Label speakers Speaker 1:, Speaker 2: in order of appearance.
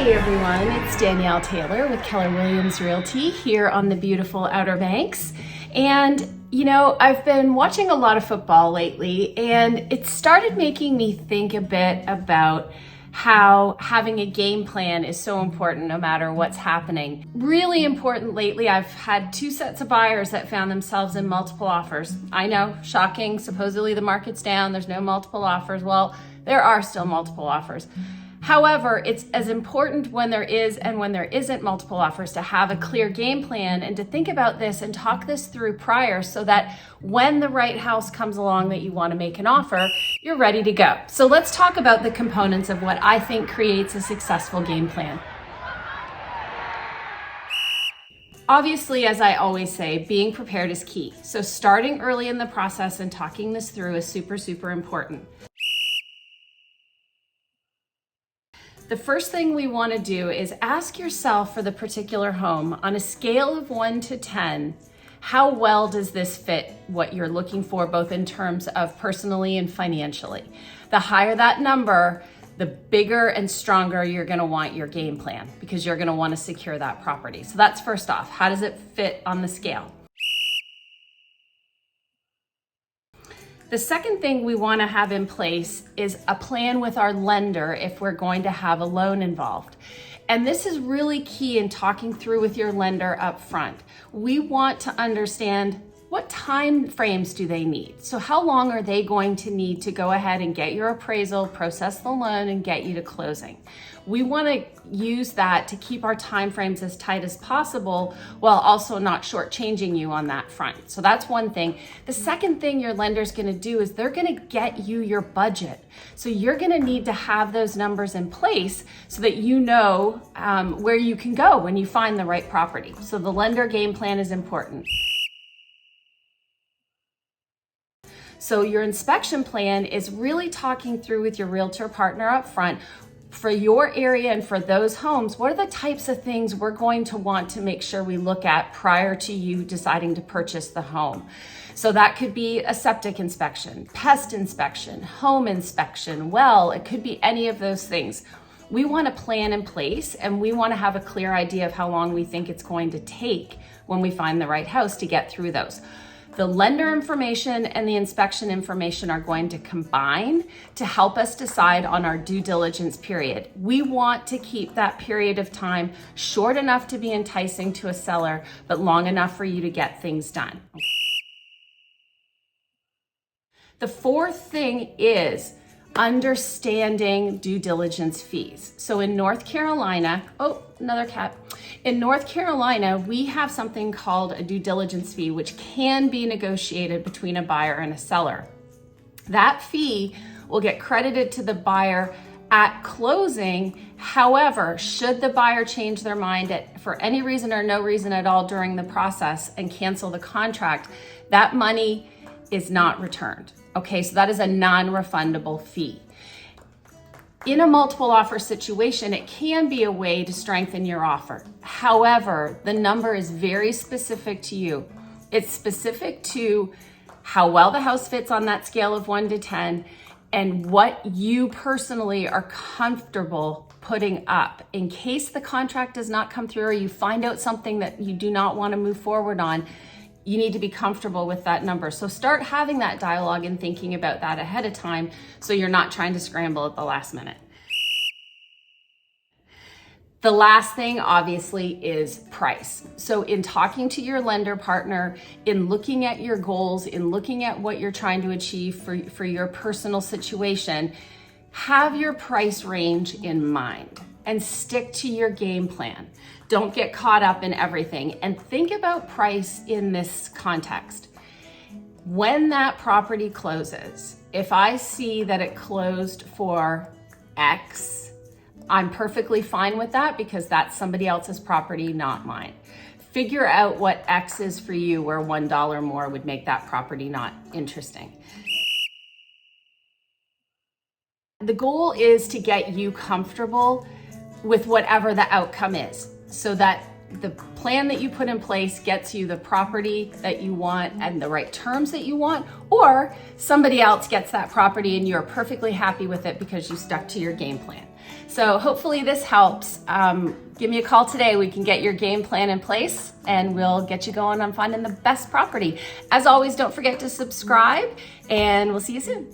Speaker 1: Hey everyone, it's Danielle Taylor with Keller Williams Realty here on the beautiful Outer Banks. And you know, I've been watching a lot of football lately, and it started making me think a bit about how having a game plan is so important no matter what's happening. Really important lately, I've had two sets of buyers that found themselves in multiple offers. I know, shocking, supposedly the market's down, there's no multiple offers. Well, there are still multiple offers. However, it's as important when there is and when there isn't multiple offers to have a clear game plan and to think about this and talk this through prior so that when the right house comes along that you want to make an offer, you're ready to go. So let's talk about the components of what I think creates a successful game plan. Obviously, as I always say, being prepared is key. So starting early in the process and talking this through is super important. The first thing we want to do is ask yourself for the particular home on a scale of 1 to 10, how well does this fit what you're looking for, both in terms of personally and financially? The higher that number, the bigger and stronger you're going to want your game plan because you're going to want to secure that property. So that's first off, how does it fit on the scale? The second thing we want to have in place is a plan with our lender if we're going to have a loan involved. And this is really key in talking through with your lender up front. We want to understand what time frames do they need? So how long are they going to need to go ahead and get your appraisal, process the loan, and get you to closing? We want to use that to keep our time frames as tight as possible while also not shortchanging you on that front. So that's one thing. The second thing your lender's going to do is they're going to get you your budget. So you're going to need to have those numbers in place so that you know where you can go when you find the right property. So the lender game plan is important. So your inspection plan is really talking through with your realtor partner up front for your area and for those homes. What are the types of things we're going to want to make sure we look at prior to you deciding to purchase the home? So that could be a septic inspection, pest inspection, home inspection. Well, it could be any of those things. We want a plan in place and we want to have a clear idea of how long we think it's going to take when we find the right house to get through those. The lender information and the inspection information are going to combine to help us decide on our due diligence period. We want to keep that period of time short enough to be enticing to a seller, but long enough for you to get things done. The fourth thing is understanding due diligence fees. So in North Carolina, another cat. In North Carolina, we have something called a due diligence fee, which can be negotiated between a buyer and a seller. That fee will get credited to the buyer at closing. However, should the buyer change their mind for any reason or no reason at all during the process and cancel the contract, that money is not returned. Okay, so that is a non-refundable fee. In a multiple offer situation, it can be a way to strengthen your offer. However, the number is very specific to you. It's specific to how well the house fits on that scale of 1 to 10 and what you personally are comfortable putting up. In case the contract does not come through or you find out something that you do not want to move forward on, you need to be comfortable with that number. So start having that dialogue and thinking about that ahead of time so you're not trying to scramble at the last minute. The last thing, obviously, is price. So in talking to your lender partner, in looking at your goals, in looking at what you're trying to achieve for your personal situation, have your price range in mind and stick to your game plan. Don't get caught up in everything and think about price in this context. When that property closes, if I see that it closed for X, I'm perfectly fine with that because that's somebody else's property, not mine. Figure out what X is for you where $1 more would make that property not interesting. The goal is to get you comfortable with whatever the outcome is so that the plan that you put in place gets you the property that you want and the right terms that you want, or somebody else gets that property and you're perfectly happy with it because you stuck to your game plan. So hopefully this helps. Give me a call today. We can get your game plan in place and we'll get you going on finding the best property. As always, don't forget to subscribe and we'll see you soon.